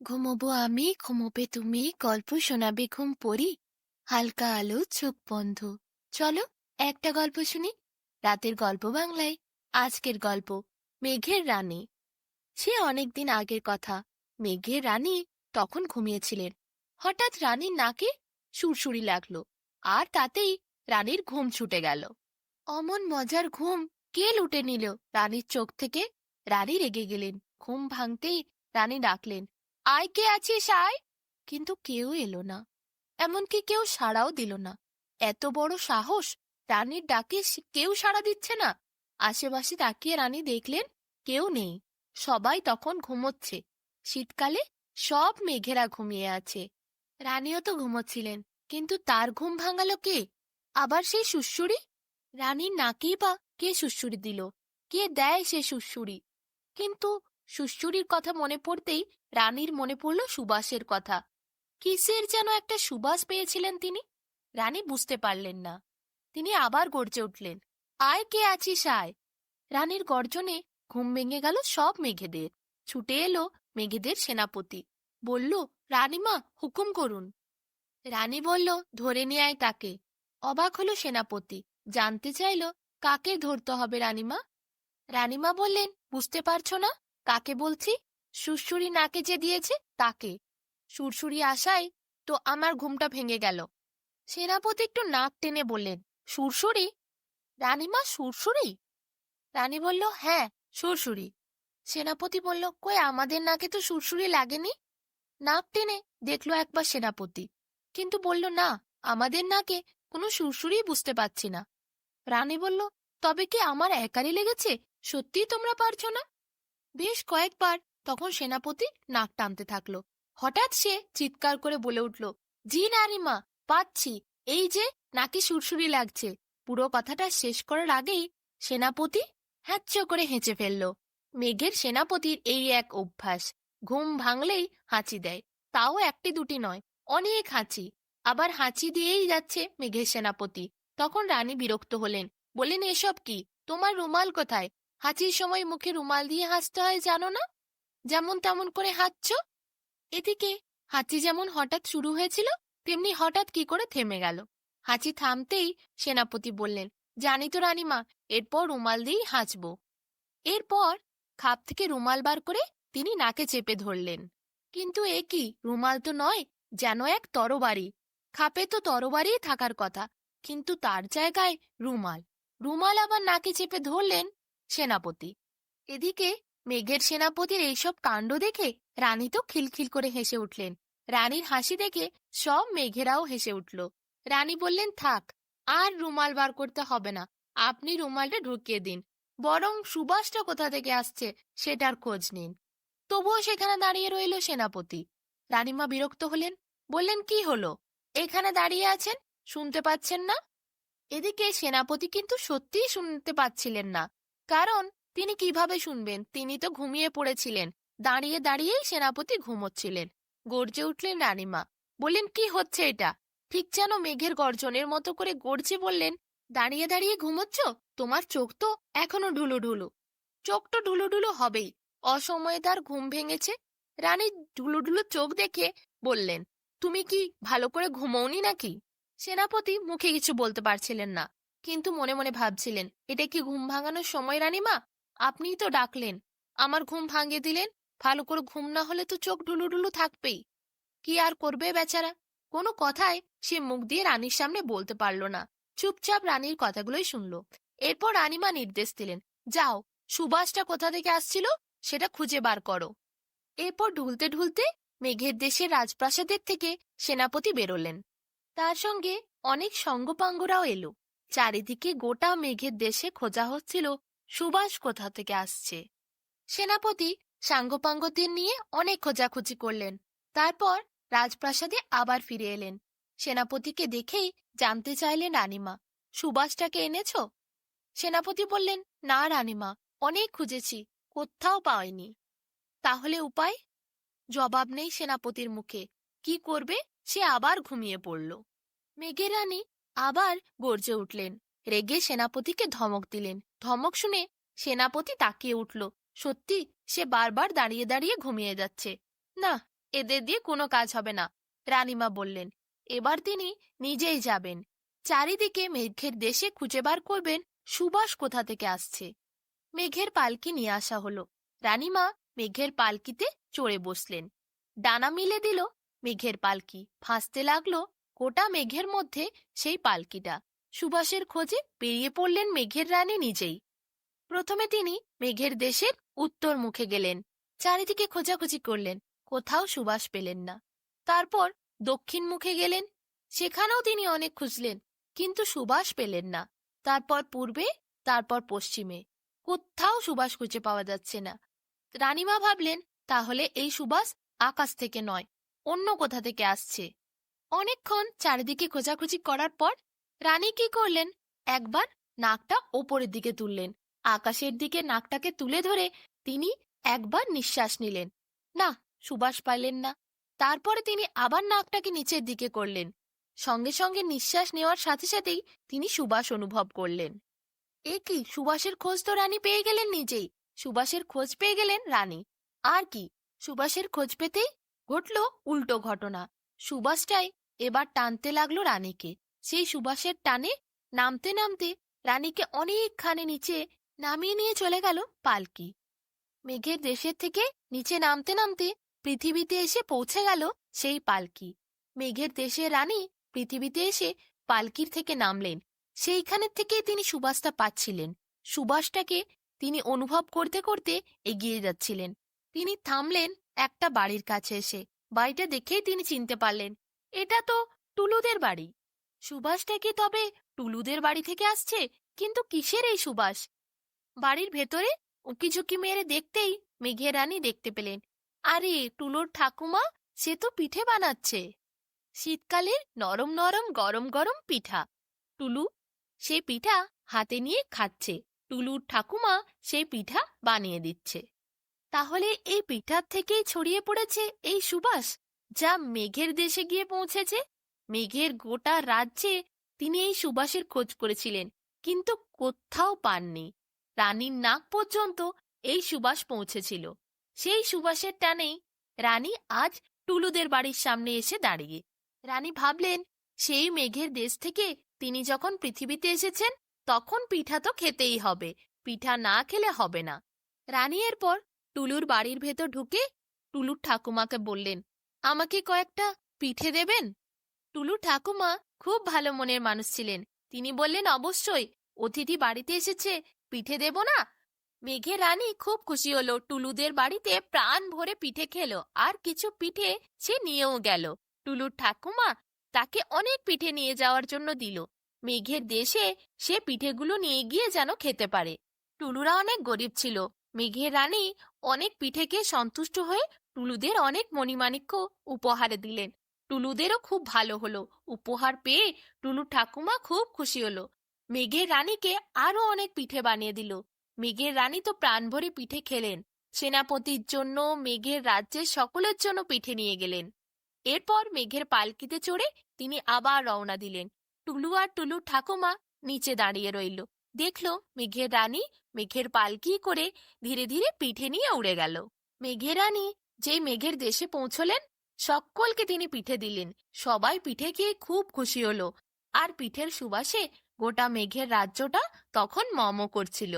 ঘুমোবো আমি, ঘুমোবে তুমি, গল্প শোনাবে ঘুম পড়ি, হালকা আলো চোখ বন্ধ। চলো একটা গল্প শুনি। রাতের গল্প বাংলায়। আজকের গল্প মেঘের রানী। সে অনেকদিন আগের কথা। মেঘের রানী তখন ঘুমিয়েছিলেন। হঠাৎ রানীর নাকে সুরসুরি লাগলো, আর তাতেই রানীর ঘুম ছুটে গেল। অমন মজার ঘুম কে লুটে নিল রানীর চোখ থেকে? রানী রেগে গেলেন। ঘুম ভাঙতেই রানী ডাকলেন, আয়, কে আছিস আয়। কিন্তু কেউ এলো না, এমনকি কেউ সাড়াও দিল না। এত বড় সাহস! রানীর ডাকে কেউ সাড়া দিচ্ছে না। আশেপাশে তাকিয়ে রানী দেখলেন কেউ নেই। সবাই তখন ঘুমোচ্ছে। শীতকালে সব মেঘেরা ঘুমিয়ে আছে। রানীও তো ঘুমোচ্ছিলেন, কিন্তু তার ঘুম ভাঙালো কে? আবার সেই সুড়সুড়ি! রানীর নাকেই বা কে সুড়সুড়ি দিল? কে দেয় সে সুড়সুড়ি? কিন্তু সুড়সুড়ির কথা মনে পড়তেই রানীর মনে পড়ল সুবাসের কথা। কিসের যেন একটা সুবাস পেয়েছিলেন তিনি। রানী বুঝতে পারলেন না। তিনি আবার গর্জে উঠলেন, আয়, কে আছিস আয়। রানীর গর্জনে ঘুম ভেঙে গেল সব মেঘেদের। ছুটে এলো মেঘেদের সেনাপতি। বলল, রানীমা, হুকুম করুন। রানী বলল, ধরে নিয়ে আয় তাকে। অবাক হলো সেনাপতি। জানতে চাইল, কাকে ধরতে হবে রানীমা? রানীমা বললেন, বুঝতে পারছো না কাকে বলছি? সুরসুরি নাকে যে দিয়েছে তাকে। সুরসুরি আসায় তো আমার ঘুমটা ভেঙে গেল। সেনাপতি একটু নাক টেনে বললেন, সুরসুরি? রানীমা, সুরসুরি? রানী বলল, হ্যাঁ, সুরসুরি। সেনাপতি বলল, কই, আমাদের নাকে তো সুরসুরি লাগেনি। নাক টেনে দেখলো একবার সেনাপতি, কিন্তু বলল, না, আমাদের নাকে কোনো সুরসুরি বুঝতে পাচ্ছি না। রানী বলল, তবে কি আমার একারই লেগেছে? সত্যিই তোমরা পারছো না? বেশ কয়েকবার তখন সেনাপতি নাক টানতে থাকলো। হঠাৎ সে চিৎকার করে বলে উঠল, জি নারিমা, পাচ্ছি, এই যে নাকি সুরসুরি লাগছে। পুরো কথাটা শেষ করার আগেই সেনাপতি হ্যাচ্চ করে হেঁচে ফেলল। মেঘের সেনাপতির এই এক অভ্যাস, ঘুম ভাঙলেই হাঁচি দেয়। তাও একটি দুটি নয়, অনেক হাঁচি। আবার হাঁচি দিয়েই যাচ্ছে মেঘের সেনাপতি। তখন রানী বিরক্ত হলেন। বললেন, এসব কি? তোমার রুমাল কোথায়? হাঁচির সময় মুখে রুমাল দিয়ে হাসতে হয় জানো না? যেমন তেমন করে হাঁচছো। এদিকে হাঁচি যেমন হঠাৎ শুরু হয়েছিল, তেমনি হঠাৎ কি করে থেমে গেল। হাঁচি থামতেই সেনাপতি বললেন, জানি তো রানীমা, এরপর রুমাল দিয়েই হাঁচবো। এরপর খাপ থেকে রুমাল বার করে তিনি নাকে চেপে ধরলেন। কিন্তু এ কি, রুমাল তো নয়, যেন এক তরবারি। খাপে তো তরবারি থাকার কথা, কিন্তু তার জায়গায় রুমাল। রুমাল আবার নাকে চেপে ধরলেন সেনাপতি। এদিকে মেঘের সেনাপতির এইসব কাণ্ড দেখে রানী তো খিলখিল করে হেসে উঠলেন। রানীর হাসি দেখে সব মেঘেরাও হেসে উঠল। রানী বললেন, থাক, আর রুমাল বার করতে হবে না, আপনি রুমালটা ঢুকিয়ে দিন। বরং সুবাসটা কোথা থেকে আসছে সেটার খোঁজ নিন। তবুও সেখানে দাঁড়িয়ে রইল সেনাপতি। রানীমা বিরক্ত হলেন। বললেন, কি হলো, এখানে দাঁড়িয়ে আছেন, শুনতে পাচ্ছেন না? এদিকে সেনাপতি কিন্তু সত্যিই শুনতে পাচ্ছিলেন না। কারণ তিনি কিভাবে শুনবেন, তিনি তো ঘুমিয়ে পড়েছিলেন। দাঁড়িয়ে দাঁড়িয়েই সেনাপতি ঘুমোচ্ছিলেন। গর্জে উঠলেন রানীমা। বললেন, কি হচ্ছে এটা? ঠিক যেন মেঘের গর্জনের মতো করে গর্জে বললেন, দাঁড়িয়ে দাঁড়িয়ে ঘুমোচ্ছ? তোমার চোখ তো এখনো ঢুলু ঢুলু। চোখ তো ঢুলু ঢুলু হবেই, অসময়ে তার ঘুম ভেঙেছে। রানী ঢুলু ঢুলু চোখ দেখে বললেন, তুমি কি ভালো করে ঘুমোওনি নাকি? সেনাপতি মুখে কিছু বলতে পারছিলেন না, কিন্তু মনে মনে ভাবছিলেন, এটা কি ঘুম ভাঙানোর সময় রানীমা? আপনিই তো ডাকলেন, আমার ঘুম ভাঙিয়ে দিলেন। ভালো করে ঘুম না হলে তো চোখ ঢুলু ঢুলু থাকবেই। কি আর করবে বেচারা? কোনো কথায় সে মুখ দিয়ে রানীর সামনে বলতে পারল না। চুপচাপ রানীর কথাগুলোই শুনল। এরপর রানীমা নির্দেশ দিলেন, যাও, সুবাসটা কোথা থেকে আসছিল সেটা খুঁজে বার করো। এরপর ঢুলতে ঢুলতে মেঘের দেশের রাজপ্রাসাদের থেকে সেনাপতি বেরোলেন। তার সঙ্গে অনেক সঙ্গপাঙ্গরাও এলো। চারিদিকে গোটা মেঘের দেশে খোঁজা হচ্ছিল সুবাস কোথা থেকে আসছে। সেনাপতি সাঙ্গপাঙ্গদের নিয়ে অনেক খোঁজাখুঁজি করলেন। তারপর রাজপ্রাসাদে আবার ফিরে এলেন। সেনাপতিকে দেখেই জানতে চাইলেন রানীমা, সুবাসটাকে এনেছ? সেনাপতি বললেন, না রানীমা, অনেক খুঁজেছি, কোথাও পাইনি। তাহলে উপায়? জবাব নেই সেনাপতির মুখে। কি করবে? সে আবার ঘুমিয়ে পড়ল। মেঘের রানী আবার গর্জে উঠলেন। রেগে সেনাপতিকে ধমক দিলেন। ধমক শুনে সেনাপতি তাকিয়ে উঠল। সত্যি সে বারবার দাঁড়িয়ে দাঁড়িয়ে ঘুমিয়ে যাচ্ছে। না, এদের দিয়ে কোনো কাজ হবে না, রানীমা বললেন। এবার তিনি নিজেই যাবেন, চারিদিকে মেঘের দেশে খুঁজে বার করবেন সুবাস কোথা থেকে আসছে। মেঘের পালকি নিয়ে আসা হলো। রানীমা মেঘের পালকিতে চড়ে বসলেন। ডানা মিলে দিল মেঘের পালকি, ভাসতে লাগলো গোটা মেঘের মধ্যে সেই পালকিটা। সুবাসের খোঁজে বেরিয়ে পড়লেন মেঘের রানী নিজেই। প্রথমে তিনি মেঘের দেশের উত্তর মুখে গেলেন, চারিদিকে খোঁজাখুঁজি করলেন, কোথাও সুবাস পেলেন না। তারপর দক্ষিণ মুখে গেলেন, সেখানেও তিনি অনেক খুঁজলেন, কিন্তু সুবাস পেলেন না। তারপর পূর্বে, তারপর পশ্চিমে, কোথাও সুবাস খুঁজে পাওয়া যাচ্ছে না। রানীমা ভাবলেন, তাহলে এই সুবাস আকাশ থেকে নয়, অন্য কোথা থেকে আসছে। অনেকক্ষণ চারিদিকে খোঁজাখুঁজি করার পর রানী কি করলেন, একবার নাকটা ওপরের দিকে তুললেন। আকাশের দিকে নাকটাকে তুলে ধরে তিনি একবার নিঃশ্বাস নিলেন। না, সুবাস পাইলেন না। তারপরে তিনি আবার নাকটাকে নিচের দিকে করলেন। সঙ্গে সঙ্গে নিঃশ্বাস নেওয়ার সাথে সাথেই তিনি সুবাস অনুভব করলেন। এ কি, সুবাসের খোঁজ তো রানী পেয়ে গেলেন নিজেই। সুবাসের খোঁজ পেয়ে গেলেন রানী। আর কি, সুবাসের খোঁজ পেতেই ঘটল উল্টো ঘটনা। সুবাসটাই এবার টানতে লাগলো রানীকে। সেই সুবাসের টানে নামতে নামতে রানীকে অনেকখানি নিচে নামিয়ে নিয়ে চলে গেল পালকি। মেঘের দেশের থেকে নিচে নামতে নামতে পৃথিবীতে এসে পৌঁছে গেল সেই পালকি। মেঘের দেশের রানী পৃথিবীতে এসে পালকির থেকে নামলেন। সেইখানের থেকেই তিনি সুবাসটা পাচ্ছিলেন। সুবাসটাকে তিনি অনুভব করতে করতে এগিয়ে যাচ্ছিলেন। তিনি থামলেন একটা বাড়ির কাছে এসে। বাড়িটা দেখেই তিনি চিনতে পারলেন, এটা তো টুলুদের বাড়ি। সুবাসটা কি তবে টুলুদের বাড়ি থেকে আসছে? কিন্তু কিসের এই সুবাস? বাড়ির ভেতরে উঁকিঝুঁকি মেরে দেখতেই মেঘের রানী দেখতে পেলেন, আরে টুলুর ঠাকুমা, সে তো পিঠে বানাচ্ছে। শীতকালের নরম নরম গরম গরম পিঠা। টুলু সেই পিঠা হাতে নিয়ে খাচ্ছে, টুলুর ঠাকুমা সেই পিঠা বানিয়ে দিচ্ছে। তাহলে এই পিঠার থেকেই ছড়িয়ে পড়েছে এই সুবাস, যা মেঘের দেশে গিয়ে পৌঁছেছে। মেঘের গোটা রাজ্যে তিনি এই সুবাসের খোঁজ করেছিলেন, কিন্তু কোথাও পাননি। রানীর নাক পর্যন্ত এই সুবাস পৌঁছেছিল। সেই সুবাসের টানেই রানী আজ টুলুদের বাড়ির সামনে এসে দাঁড়িয়ে। রানী ভাবলেন, সেই মেঘের দেশ থেকে তিনি যখন পৃথিবীতে এসেছেন, তখন পিঠা তো খেতেই হবে, পিঠা না খেলে হবে না। রানী এরপর টুলুর বাড়ির ভেতর ঢুকে টুলুর ঠাকুমাকে বললেন, আমাকে কয়েকটা পিঠে দেবেন? টুলুর ঠাকুমা খুব ভালো মনের মানুষ ছিলেন। তিনি বললেন, অবশ্যই, অতিথি বাড়িতে এসেছে, পিঠে দেব না? মেঘের রানী খুব খুশি হলো, টুলুদের বাড়িতে প্রাণ ভরে পিঠে খেলো, আর কিছু পিঠে সে নিয়েও গেল। টুলুর ঠাকুমা তাকে অনেক পিঠে নিয়ে যাওয়ার জন্য দিল। মেঘের দেশে সে পিঠেগুলো নিয়ে গিয়ে যেন খেতে পারে। টুলুরা অনেক গরিব ছিল। মেঘের রানী অনেক পিঠে খেয়ে সন্তুষ্ট হয়ে টুলুদের অনেক মণিমাণিক্য উপহারে দিলেন। টুলুদেরও খুব ভালো হলো। উপহার পেয়ে টুলুর ঠাকুমা খুব খুশি হলো। মেঘের রানীকে আরো অনেক পিঠে বানিয়ে দিল। মেঘের রানী তো প্রাণ ভরে পিঠে খেলেন। সেনাপতির জন্য, মেঘের রাজ্যের সকলের জন্য পিঠে নিয়ে গেলেন। এরপর মেঘের পালকিতে চড়ে তিনি আবার রওনা দিলেন। টুলু আর টুলুর ঠাকুমা নিচে দাঁড়িয়ে রইল। দেখল মেঘের রানী মেঘের পালকি করে ধীরে ধীরে পিঠে নিয়ে উড়ে গেল। মেঘের রানী যেই মেঘের দেশে পৌঁছলেন, সকলকে তিনি পিঠে দিলেন। সবাই পিঠে খেয়ে খুব খুশি হলো। আর পিঠের সুবাসে গোটা মেঘের রাজ্যটা তখন মম করছিল।